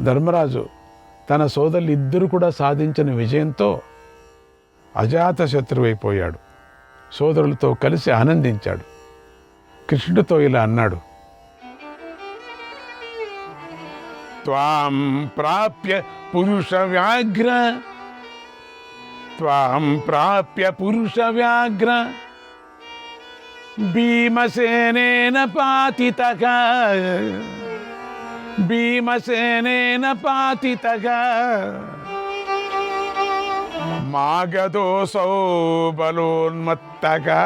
ధర్మరాజు తన సోదరులు ఇద్దరు కూడా సాధించిన విజయంతో అజాతశత్రువైపోయాడు. సోదరులతో కలిసి ఆనందించాడు. కృష్ణుడితో ఇలా అన్నాడు, త్వాం ప్రాప్య పురుష వ్యాఘ్ర భీమసేనేన పాతితగా మాగధోసౌ బలోన్మత్తగా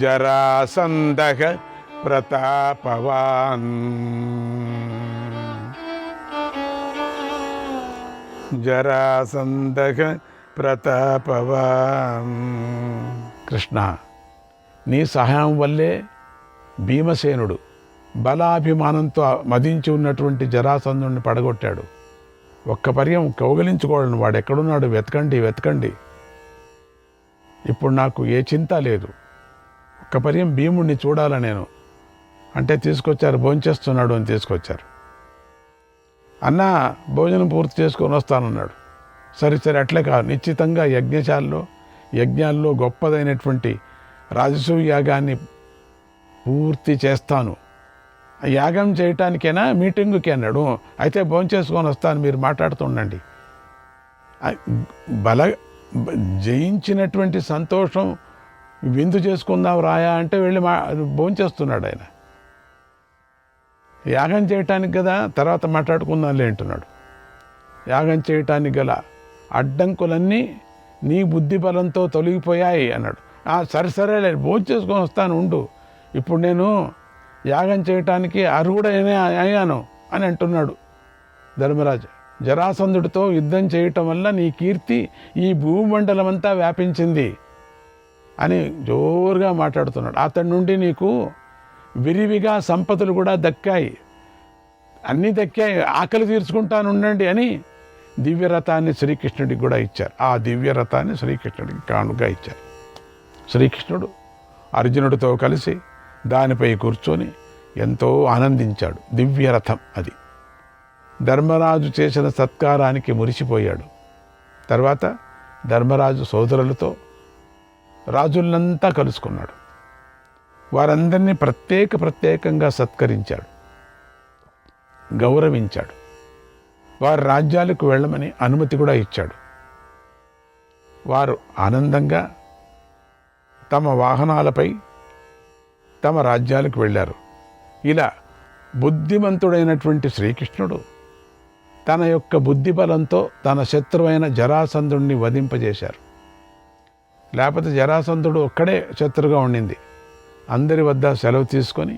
జరాసంధః ప్రతాపవాన్. కృష్ణ, నీ సహాయం వల్లే భీమసేనుడు బలాభిమానంతో మదించి ఉన్నటువంటి జరాసంధుడిని పడగొట్టాడు. ఒక్క పర్యం కౌగలించుకోవాలని వాడు ఎక్కడున్నాడు వెతకండి. ఇప్పుడు నాకు ఏ చింత లేదు. ఒక్క పర్యం భీముడిని చూడాల నేను అంటే తీసుకొచ్చారు. భోంచేస్తున్నాడు అని తీసుకొచ్చారు. అన్న భోజనం పూర్తి చేసుకొని వస్తానన్నాడు. సరే అట్లే కాదు, నిశ్చితంగా యజ్ఞాల్లో గొప్పదైనటువంటి రాజసూయ యాగాన్ని పూర్తి చేస్తాను. యాగం చేయటానికైనా మీటింగుకి అన్నాడు. అయితే భోంచేసుకొని వస్తాను, మీరు మాట్లాడుతుండండి. జయించినటువంటి సంతోషం విందు చేసుకుందాం రాయా అంటే వెళ్ళి భోంచేస్తున్నాడు ఆయన. యాగం చేయటానికి కదా, తర్వాత మాట్లాడుకుందాంలే అంటున్నాడు. యాగం చేయటానికి గల అడ్డంకులన్నీ నీ బుద్ధి బలంతో తొలగిపోయాయి అన్నాడు. సరేలే భోంచేసుకొని వస్తాను ఉండు, ఇప్పుడు నేను యాగం చేయటానికి అర్హుడైనా అయ్యాను అని అంటున్నాడు ధర్మరాజు. జరాసంధుడితో యుద్ధం చేయటం వల్ల నీ కీర్తి ఈ భూమండలం అంతా వ్యాపించింది అని జోరుగా మాట్లాడుతున్నాడు. అతడి నుండి నీకు విరివిగా సంపదలు కూడా దక్కాయి, అన్నీ దక్కాయి, ఆకలి తీర్చుకుంటానుండండి అని దివ్యరథాన్ని శ్రీకృష్ణుడికి కూడా ఇచ్చారు. ఆ దివ్యరథాన్ని శ్రీకృష్ణుడికి కానుగా ఇచ్చారు. శ్రీకృష్ణుడు అర్జునుడితో కలిసి దానిపై కూర్చొని ఎంతో ఆనందించాడు. దివ్యరథం అది. ధర్మరాజు చేసిన సత్కారానికి మురిసిపోయాడు. తర్వాత ధర్మరాజు సోదరులతో రాజులంతా కలుసుకున్నాడు. వారందరినీ ప్రత్యేకంగా సత్కరించాడు, గౌరవించాడు. వారి రాజ్యాలకు వెళ్ళమని అనుమతి కూడా ఇచ్చాడు. వారు ఆనందంగా తమ వాహనాలపై తమ రాజ్యాలకు వెళ్ళారు. ఇలా బుద్ధిమంతుడైనటువంటి శ్రీకృష్ణుడు తన యొక్క బుద్ధి బలంతో తన శత్రువైన జరాసంధుడిని వధింపజేశారు. లేకపోతే జరాసంధుడు ఒక్కడే శత్రుగా ఉండింది. అందరి వద్ద సెలవు తీసుకొని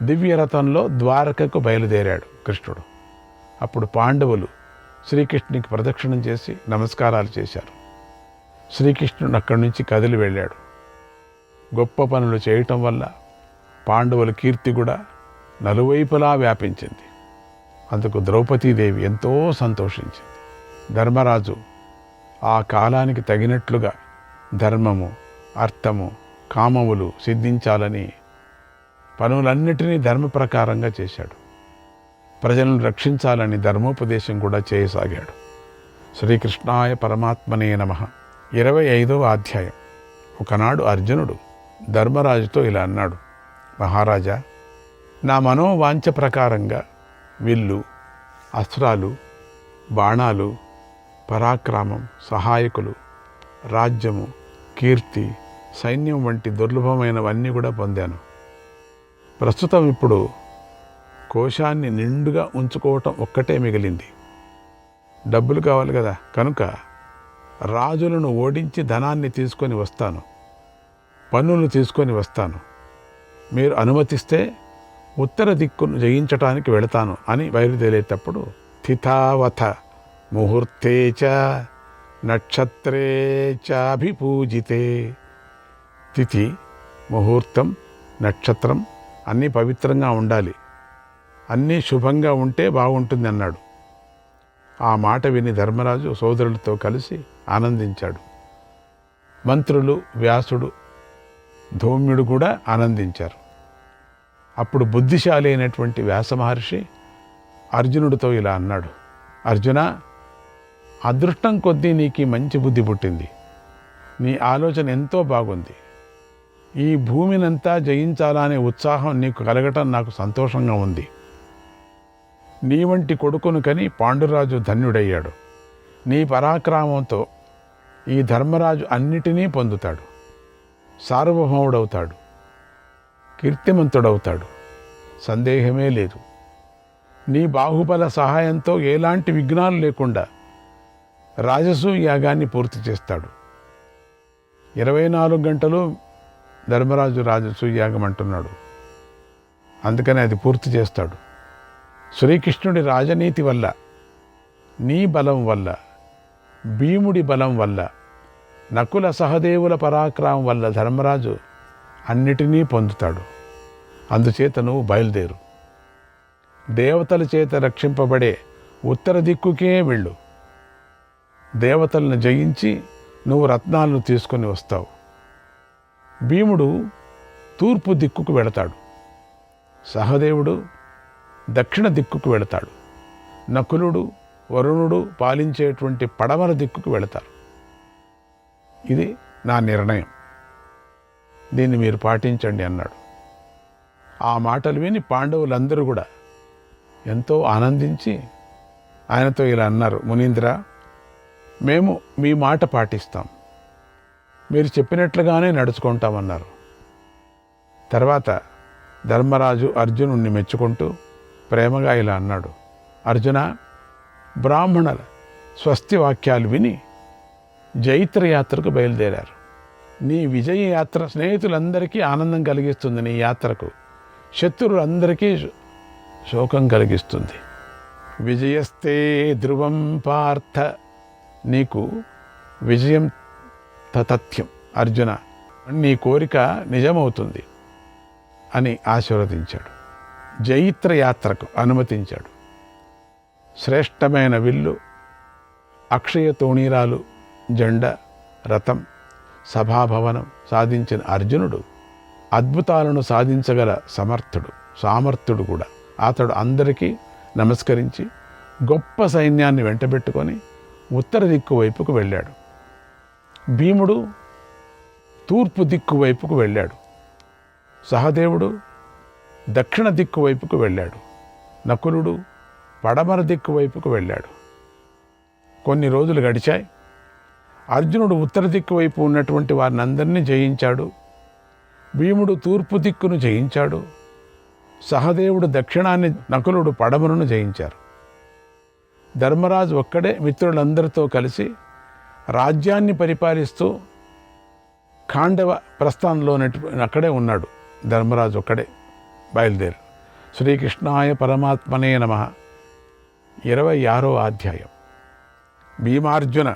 దివ్యరథంలో ద్వారకకు బయలుదేరాడు కృష్ణుడు. అప్పుడు పాండవులు శ్రీకృష్ణునికి ప్రదక్షిణం చేసి నమస్కారాలు చేశారు. శ్రీకృష్ణుడు అక్కడి నుంచి కదిలి వెళ్ళాడు. గొప్ప పనులు చేయటం వల్ల పాండవుల కీర్తి కూడా నలువైపులా వ్యాపించింది. అందుకు ద్రౌపదీదేవి ఎంతో సంతోషించింది. ధర్మరాజు ఆ కాలానికి తగినట్లుగా ధర్మము, అర్థము, కామములు సిద్ధించాలని పనులన్నిటినీ ధర్మ ప్రకారంగా చేశాడు. ప్రజలను రక్షించాలని ధర్మోపదేశం కూడా చేయసాగాడు. శ్రీకృష్ణాయ పరమాత్మనే నమః. 25వ అధ్యాయం. ఒకనాడు అర్జునుడు ధర్మరాజుతో ఇలా అన్నాడు, మహారాజా, నా మనోవాంఛ ప్రకారంగా విల్లు, అస్త్రాలు, బాణాలు, పరాక్రమం, సహాయకులు, రాజ్యము, కీర్తి, సైన్యం వంటి దుర్లభమైనవన్నీ కూడా పొందాను. ప్రస్తుతం ఇప్పుడు కోశాన్ని నిండుగా ఉంచుకోవటం ఒక్కటే మిగిలింది. డబ్బులు కావాలి కదా, కనుక రాజులను ఓడించి ధనాన్ని తీసుకొని వస్తాను, పన్నులు తీసుకొని వస్తాను. మీరు అనుమతిస్తే ఉత్తర దిక్కును జయించటానికి వెళతాను అని బయలుదేరేటప్పుడు తిథావథ ముహూర్తే చ నక్షత్రే చాభిపూజితే. తిథి ముహూర్తం, నక్షత్రం అన్నీ పవిత్రంగా ఉండాలి, అన్నీ శుభంగా ఉంటే బాగుంటుంది అన్నాడు. ఆ మాట విని ధర్మరాజు సోదరులతో కలిసి ఆనందించాడు. మంత్రులు, వ్యాసుడు, ధౌమ్యుడు కూడా ఆనందించారు. అప్పుడు బుద్ధిశాలి అయినటువంటి వ్యాస మహర్షి అర్జునుడితో ఇలా అన్నాడు: అర్జున, అదృష్టం కొద్దీ నీకు మంచి బుద్ధి పుట్టింది. నీ ఆలోచన ఎంతో బాగుంది. ఈ భూమినంతా జయించాలనే ఉత్సాహం నీకు కలగటం నాకు సంతోషంగా ఉంది. నీ వంటి కొడుకును కని పాండురాజు ధన్యుడయ్యాడు. నీ పరాక్రమంతో ఈ ధర్మరాజు అన్నిటినీ పొందుతాడు, సార్వభౌముడవుతాడు, కీర్తిమంతుడవుతాడు, సందేహమే లేదు. నీ బాహుబల సహాయంతో ఎలాంటి విఘ్నాలు లేకుండా రాజసూయ యాగాన్ని పూర్తి చేస్తాడు. 24 గంటలు ధర్మరాజు రాజసూయ యాగం అంటున్నాడు, అందుకని అది పూర్తి చేస్తాడు. శ్రీకృష్ణుడి రాజనీతి వల్ల, నీ బలం వల్ల, భీముడి బలం వల్ల, నకుల సహదేవుల పరాక్రమం వల్ల ధర్మరాజు అన్నిటినీ పొందుతాడు. అందుచేత నువ్వు బయలుదేరు. దేవతల చేత రక్షింపబడే ఉత్తర దిక్కుకే వెళ్ళు. దేవతలను జయించి నువ్వు రత్నాలను తీసుకొని వస్తావు. భీముడు తూర్పు దిక్కుకు వెళతాడు, సహదేవుడు దక్షిణ దిక్కుకు వెళతాడు, నకులుడు, వరుణుడు పాలించేటువంటి పడమర దిక్కుకు వెళతారు. ఇది నా నిర్ణయం, దీన్ని మీరు పాటించండి అన్నాడు. ఆ మాటలు విని పాండవులందరూ కూడా ఎంతో ఆనందించి ఆయనతో ఇలా అన్నారు: మునీంద్ర, మేము మీ మాట పాటిస్తాం, మీరు చెప్పినట్లుగానే నడుచుకుంటామన్నారు. తర్వాత ధర్మరాజు అర్జునుడిని మెచ్చుకుంటూ ప్రేమగా ఇలా అన్నాడు: అర్జున, బ్రాహ్మణుల స్వస్తి వాక్యాలు విని జైత్రయాత్రకు బయలుదేరారు. నీ విజయ యాత్ర స్నేహితులందరికీ ఆనందం కలిగిస్తుంది. నీ యాత్రకు శత్రువులందరికీ శోకం కలిగిస్తుంది. విజయస్తే ధ్రువం పార్థ, నీకు విజయం తథ్యం అర్జున, నీ కోరిక నిజమవుతుంది అని ఆశీర్వదించాడు. జైత్ర యాత్రకు అనుమతించాడు. శ్రేష్టమైన విల్లు, అక్షయ తోణీరాలు, జెండ, రథం, సభాభవనం సాధించిన అర్జునుడు అద్భుతాలను సాధించగల సామర్థ్యుడు కూడా. అతడు అందరికీ నమస్కరించి గొప్ప సైన్యాన్ని వెంటబెట్టుకొని ఉత్తర దిక్కు వైపుకు వెళ్ళాడు. భీముడు తూర్పు దిక్కు వైపుకు వెళ్ళాడు. సహదేవుడు దక్షిణ దిక్కు వైపుకు వెళ్ళాడు. నకులుడు పడమర దిక్కు వైపుకు వెళ్ళాడు. కొన్ని రోజులు గడిచాయి. అర్జునుడు ఉత్తర దిక్కు వైపు ఉన్నటువంటి వారిని అందరినీ జయించాడు. భీముడు తూర్పు దిక్కును జయించాడు. సహదేవుడు దక్షిణాన్ని, నకులుడు పడమరను జయించారు. ధర్మరాజు ఒక్కడే మిత్రులందరితో కలిసి రాజ్యాన్ని పరిపాలిస్తూ ఖాండవ ప్రస్థానంలో అక్కడే ఉన్నాడు. ధర్మరాజు ఒక్కడే బయలుదేరు. శ్రీకృష్ణాయ పరమాత్మనే నమః. 26వ అధ్యాయం. భీమార్జున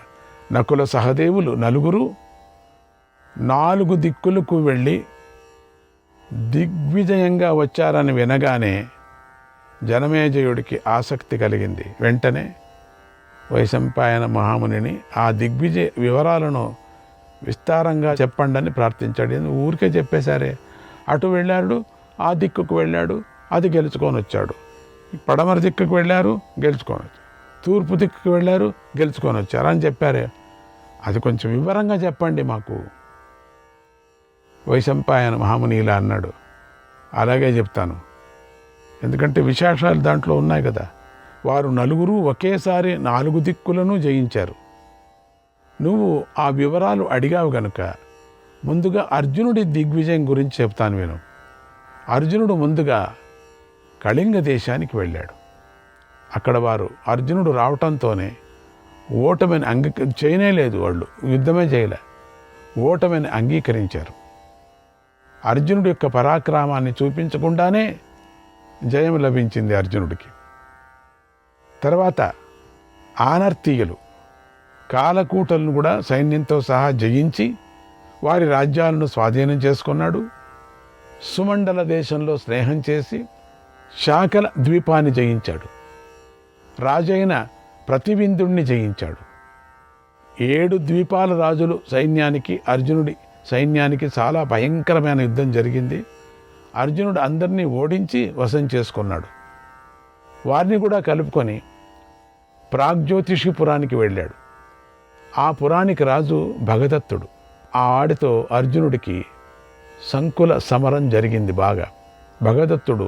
నకుల సహదేవులు నలుగురు 4 దిక్కులకు వెళ్ళి దిగ్విజయంగా వచ్చారని వినగానే జనమేజయుడికి ఆసక్తి కలిగింది. వెంటనే వైశంపాయన మహామునిని ఆ దిగ్విజయ వివరాలను విస్తారంగా చెప్పండి అని ప్రార్థించాడు. ఊరికే చెప్పేశారే, అటు వెళ్ళాడు, ఆ దిక్కుకు వెళ్ళాడు, అది గెలుచుకొని వచ్చాడు. పడమర దిక్కుకు వెళ్ళారు, గెలుచుకొని వచ్చారు. తూర్పు దిక్కుకు వెళ్ళారు, గెలుచుకొని వచ్చారు అని చెప్పారే, అది కొంచెం వివరంగా చెప్పండి మాకు. వైశంపాయన మహాముని ఇలా అన్నాడు: అలాగే చెప్తాను, ఎందుకంటే విశేషాలు దాంట్లో ఉన్నాయి కదా. వారు నలుగురు ఒకేసారి 4 దిక్కులను జయించారు. నువ్వు ఆ వివరాలు అడిగావు గనుక ముందుగా అర్జునుడి దిగ్విజయం గురించి చెప్తాను విను. అర్జునుడు ముందుగా కళింగ దేశానికి వెళ్ళాడు. అక్కడ వారు అర్జునుడు రావటంతోనే ఓటమిని చేయలేదు, వాళ్ళు యుద్ధమే చేయలే, ఓటమిని అంగీకరించారు. అర్జునుడి యొక్క పరాక్రమాన్ని చూపించకుండానే జయం లభించింది అర్జునుడికి. తర్వాత ఆనర్తీయులు, కాలకూటలను కూడా సైన్యంతో సహా జయించి వారి రాజ్యాలను స్వాధీనం చేసుకున్నాడు. సుమండల దేశంలో స్నేహం చేసి శాకల ద్వీపాన్ని జయించాడు. రాజైన ప్రతివిందుణ్ణి జయించాడు. 7 ద్వీపాల రాజులు సైన్యానికి, అర్జునుడి సైన్యానికి చాలా భయంకరమైన యుద్ధం జరిగింది. అర్జునుడు అందరినీ ఓడించి వశం చేసుకున్నాడు. వారిని కూడా కలుపుకొని ప్రాగ్జ్యోతిషిపురానికి వెళ్ళాడు. ఆ పురానికి రాజు భగదత్తుడు. ఆ ఆడితో అర్జునుడికి సంకుల సమరం జరిగింది బాగా. భగదత్తుడు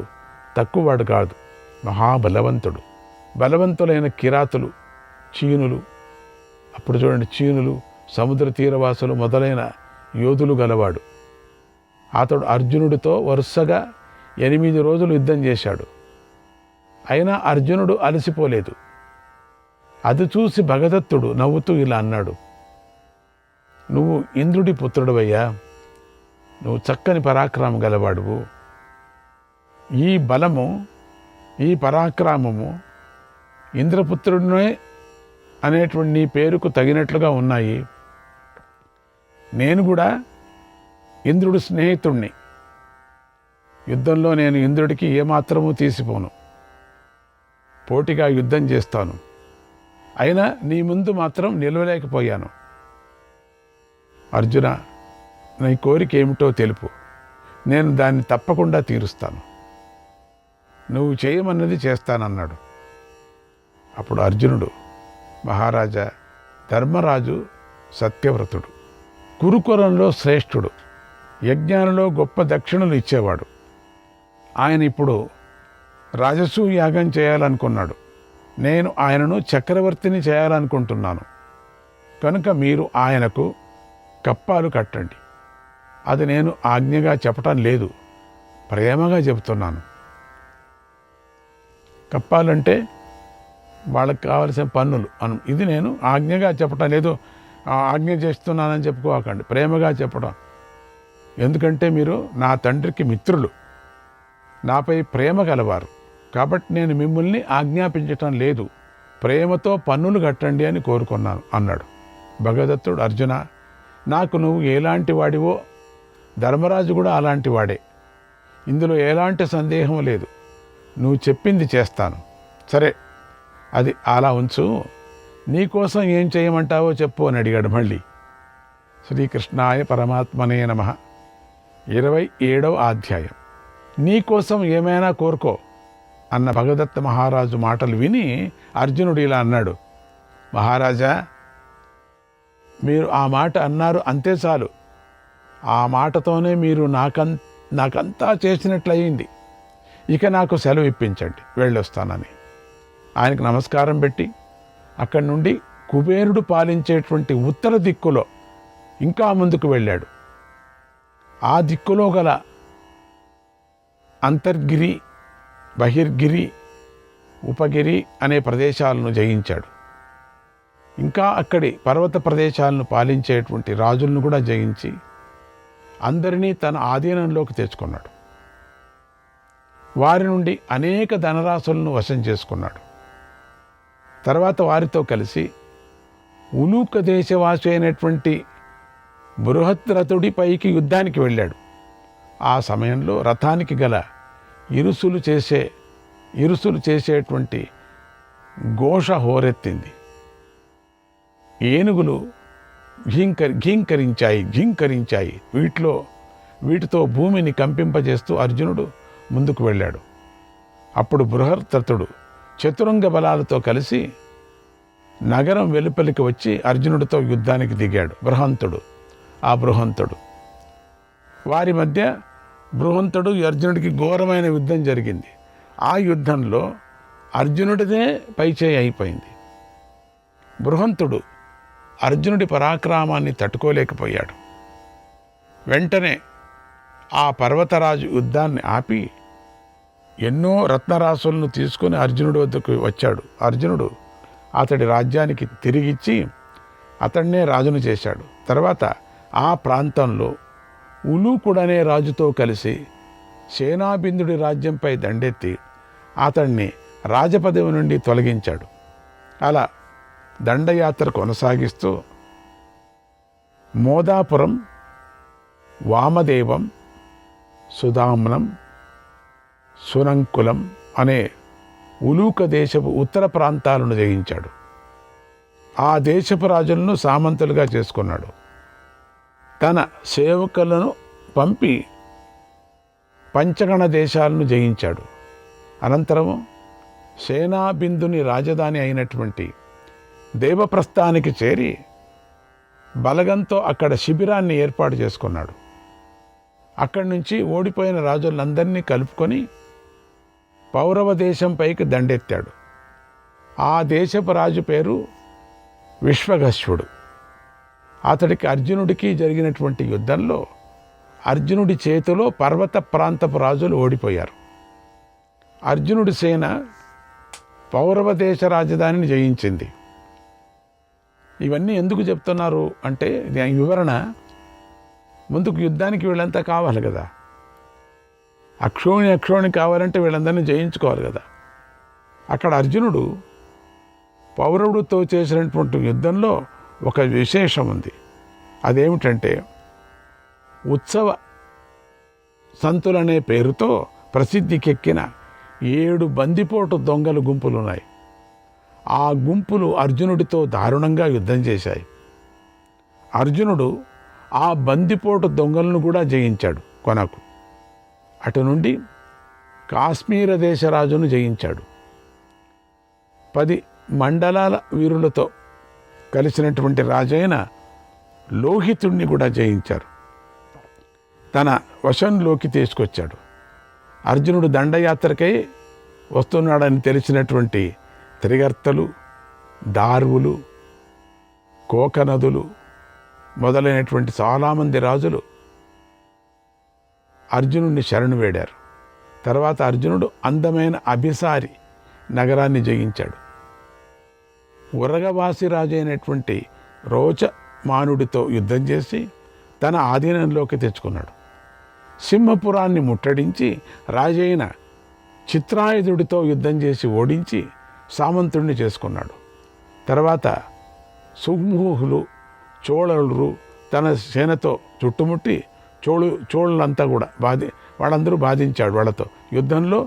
తక్కువవాడు కాదు, మహాబలవంతుడు. బలవంతులైన కిరాతులు, చీనులు, అప్పుడు చూడండి చీనులు, సముద్ర తీరవాసులు మొదలైన యోధులు గలవాడు. అతడు అర్జునుడితో వరుసగా 8 రోజులు యుద్ధం చేశాడు. అయినా అర్జునుడు అలసిపోలేదు. అది చూసి భగదత్తుడు నవ్వుతూ ఇలా అన్నాడు, నువ్వు ఇంద్రుడి పుత్రుడివయ్యా, నువ్వు చక్కని పరాక్రమం గలవాడువు. ఈ బలము, ఈ పరాక్రమము ఇంద్రపుత్రుడినే అనేటువంటి నీ పేరుకు తగినట్లుగా ఉన్నాయి. నేను కూడా ఇంద్రుడి స్నేహితుణ్ణి. యుద్ధంలో నేను ఇంద్రుడికి ఏమాత్రమూ తీసిపోను, పోటీగా యుద్ధం చేస్తాను. అయినా నీ ముందు మాత్రం నిలవలేకపోయాను. అర్జున, నీ కోరిక ఏమిటో తెలుపు, నేను దాన్ని తప్పకుండా తీరుస్తాను. నువ్వు చేయమన్నది చేస్తానన్నాడు. అప్పుడు అర్జునుడు, మహారాజా, ధర్మరాజు సత్యవ్రతుడు, కురుకులంలో శ్రేష్ఠుడు, యజ్ఞాలలో గొప్ప దక్షిణలు ఇచ్చేవాడు. ఆయన ఇప్పుడు రాజసూయ యాగం చేయాలనుకున్నాడు. నేను ఆయనను చక్రవర్తిని చేయాలనుకుంటున్నాను. కనుక మీరు ఆయనకు కప్పాలు కట్టండి. అది నేను ఆజ్ఞగా చెప్పటం లేదు, ప్రేమగా చెబుతున్నాను. కప్పాలంటే వాళ్ళకి కావలసిన పన్నులు ఇది నేను ఆజ్ఞగా చెప్పటం లేదు, ఆజ్ఞ చేస్తున్నానని చెప్పుకోకండి, ప్రేమగా చెప్పడం. ఎందుకంటే మీరు నా తండ్రికి మిత్రులు, నాపై ప్రేమ గలవారు. కాబట్టి నేను మిమ్మల్ని ఆజ్ఞాపించటం లేదు, ప్రేమతో పన్నులు కట్టండి అని కోరుకున్నాను అన్నాడు. భగదత్తుడు, అర్జున, నాకు నువ్వు ఎలాంటి వాడివో ధర్మరాజు కూడా అలాంటి వాడే, ఇందులో ఎలాంటి సందేహం లేదు. నువ్వు చెప్పింది చేస్తాను. సరే, అది అలా ఉంచు. నీకోసం ఏం చేయమంటావో చెప్పు అని అడిగాడు మళ్ళీ. శ్రీకృష్ణాయ పరమాత్మనే నమః. 27వ అధ్యాయం. నీకోసం ఏమైనా కోరుకో అన్న భగదత్త మహారాజు మాటలు విని అర్జునుడు ఇలా అన్నాడు, మహారాజా, మీరు ఆ మాట అన్నారు, అంతే చాలు. ఆ మాటతోనే మీరు నాకంతా చేసినట్లయింది. ఇక నాకు సెలవు ఇప్పించండి, వెళ్ళొస్తానని ఆయనకు నమస్కారం పెట్టి అక్కడి నుండి కుబేరుడు పాలించేటువంటి ఉత్తర దిక్కులో ఇంకా ముందుకు వెళ్ళాడు. ఆ దిక్కులో గల అంతర్గిరి, బహిర్గిరి, ఉపగిరి అనే ప్రదేశాలను జయించాడు. ఇంకా అక్కడి పర్వత ప్రదేశాలను పాలించేటువంటి రాజులను కూడా జయించి అందరినీ తన ఆధీనంలోకి తెచ్చుకున్నాడు. వారి నుండి అనేక ధనరాశులను వశం చేసుకున్నాడు. తర్వాత వారితో కలిసి ఉలూక దేశవాసి అయినటువంటి బృహద్రథుడి పైకి యుద్ధానికి వెళ్ళాడు. ఆ సమయంలో రథానికి గల ఇరుసులు చేసేటువంటి ఘోష హోరెత్తింది. ఏనుగులు ఘీంకరించాయి. వీటితో భూమిని కంపింపజేస్తూ అర్జునుడు ముందుకు వెళ్ళాడు. అప్పుడు బృహద్రథుడు చతురంగ బలాలతో కలిసి నగరం వెలుపలికి వచ్చి అర్జునుడితో యుద్ధానికి దిగాడు. బృహంతుడు వారి మధ్య బృహంతుడు అర్జునుడికి ఘోరమైన యుద్ధం జరిగింది. ఆ యుద్ధంలో అర్జునుడిదే పైచేయి అయిపోయింది. బృహంతుడు అర్జునుడి పరాక్రమాన్ని తట్టుకోలేకపోయాడు. వెంటనే ఆ పర్వతరాజు యుద్ధాన్ని ఆపి ఎన్నో రత్నరాశులను తీసుకుని అర్జునుడి వద్దకు వచ్చాడు. అర్జునుడు అతడి రాజ్యానికి తిరిగిచ్చి అతడినే రాజును చేశాడు. తర్వాత ఆ ప్రాంతంలో ఉలూకుడనే రాజుతో కలిసి సేనాబిందుడి రాజ్యంపై దండెత్తి అతన్ని రాజపదవి నుండి తొలగించాడు. అలా దండయాత్ర కొనసాగిస్తూ మోదాపురం, వామదేవం, సుధామ్నం, సునంకులం అనే ఉలూక దేశపు ఉత్తర ప్రాంతాలను జయించాడు. ఆ దేశపు రాజులను సామంతులుగా చేసుకున్నాడు. తన సేవకులను పంపి పంచగణ దేశాలను జయించాడు. అనంతరము సేనాబిందుని రాజధాని అయినటువంటి దేవప్రస్థానికి చేరి బలగంతో అక్కడ శిబిరాన్ని ఏర్పాటు చేసుకున్నాడు. అక్కడి నుంచి ఓడిపోయిన రాజులందరినీ కలుపుకొని పౌరవ దేశంపైకి దండెత్తాడు. ఆ దేశపు రాజు పేరు విశ్వగశ్వుడు. అతడికి అర్జునుడికి జరిగినటువంటి యుద్ధంలో అర్జునుడి చేతిలో పర్వత ప్రాంతపు రాజులు ఓడిపోయారు. అర్జునుడి సేన పౌరవ దేశ రాజధానిని జయించింది. ఇవన్నీ ఎందుకు చెప్తున్నారు అంటే దీని వివరణ, ముందుకు యుద్ధానికి వీళ్ళంతా కావాలి కదా, అక్షోణి కావాలంటే వీళ్ళందరినీ జయించుకోవాలి కదా. అక్కడ అర్జునుడు పౌరవుడితో చేసినటువంటి యుద్ధంలో ఒక విశేషం ఉంది. అదేమిటంటే ఉత్సవ సంతులనే పేరుతో ప్రసిద్ధికెక్కిన 7 బందిపోటు దొంగల గుంపులు ఉన్నాయి. ఆ గుంపులు అర్జునుడితో దారుణంగా యుద్ధం చేశాయి. అర్జునుడు ఆ బందిపోటు దొంగలను కూడా జయించాడు కొనకు. అటు నుండి కాశ్మీర దేశరాజును జయించాడు. 10 మండలాల వీరులతో కలిసినటువంటి రాజైన లోహితుణ్ణి కూడా జయించారు. తన వశంలోకి తీసుకొచ్చాడు. అర్జునుడు దండయాత్రకై వస్తున్నాడని తెలిసినటువంటి త్రిగర్తలు, దార్వులు, కోకనదులు మొదలైనటువంటి చాలామంది రాజులు అర్జునుడిని శరణు వేడారు. తర్వాత అర్జునుడు అందమైన అభిసారి నగరాన్ని జయించాడు. ఉరగవాసి రాజు అయినటువంటి రోచమానుడితో యుద్ధం చేసి తన ఆధీనంలోకి తెచ్చుకున్నాడు. సింహపురాన్ని ముట్టడించి రాజైన చిత్రాయుధుడితో యుద్ధం చేసి ఓడించి సామంతుడిని చేసుకున్నాడు. తర్వాత సుమూహులు, చోళులు తన సేనతో చుట్టుముట్టి చోళులంతా కూడా వాళ్ళందరూ బాధించాడు. వాళ్ళతో యుద్ధంలో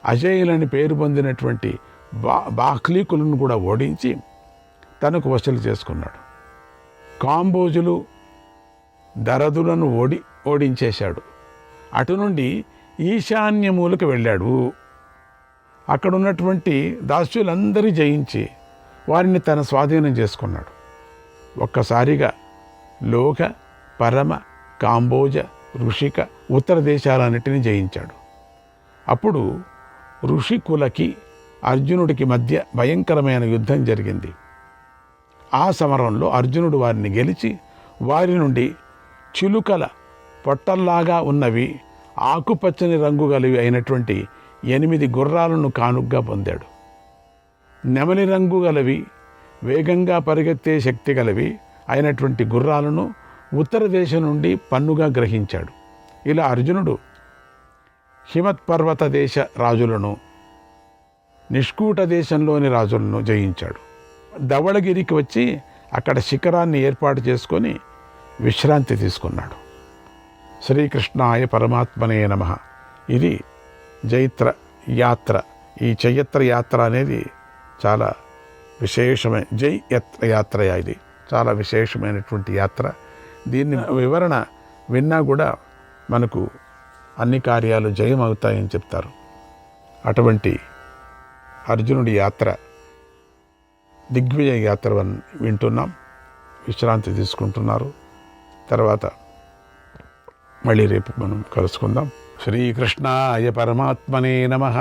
అజేయులని పేరు పొందినటువంటి బాక్లీకులను కూడా ఓడించి తనకు వసూలు చేసుకున్నాడు. కాంబోజులు, దరదులను ఓడించేశాడు. అటు నుండి ఈశాన్యమూలకు వెళ్ళాడు. అక్కడ ఉన్నటువంటి దాస్యులందరి జయించి వారిని తన స్వాధీనం చేసుకున్నాడు. ఒక్కసారిగా లోక, పరమ, కాంబోజ, ఋషిక, ఉత్తర దేశాలన్నిటినీ జయించాడు. అప్పుడు ఋషికులకి అర్జునుడికి మధ్య భయంకరమైన యుద్ధం జరిగింది. ఆ సమరంలో అర్జునుడు వారిని గెలిచి వారి నుండి చిలుకల పొట్టల్లాగా ఉన్నవి, ఆకుపచ్చని రంగు గలవి అయినటువంటి 8 గుర్రాలను కానుగ్గా పొందాడు. నెమలి రంగు గలవి, వేగంగా పరిగెత్తే శక్తి గలవి అయినటువంటి గుర్రాలను ఉత్తర దేశం నుండి పన్నుగా గ్రహించాడు. ఇలా అర్జునుడు హిమత్పర్వత దేశ రాజులను, నిష్కూట దేశంలోని రాజులను జయించాడు. ధవళగిరికి వచ్చి అక్కడ శిఖరాన్ని ఏర్పాటు చేసుకొని విశ్రాంతి తీసుకున్నాడు. శ్రీకృష్ణాయ పరమాత్మనే నమః. ఇది జైత్ర యాత్ర. ఈ చైత్ర యాత్ర అనేది చాలా విశేషమైన యాత్ర. ఇది చాలా విశేషమైనటువంటి యాత్ర. దీన్ని వివరణ విన్నా కూడా మనకు అన్ని కార్యాలు జయమవుతాయని చెప్తారు. అటువంటి అర్జునుడి యాత్ర, దిగ్విజయ యాత్ర వింటున్నాం, విశ్రాంతి తీసుకుంటున్నారు. తర్వాత మళ్ళీ రేపు మనం కలుసుకుందాం. శ్రీకృష్ణాయ పరమాత్మనే నమః.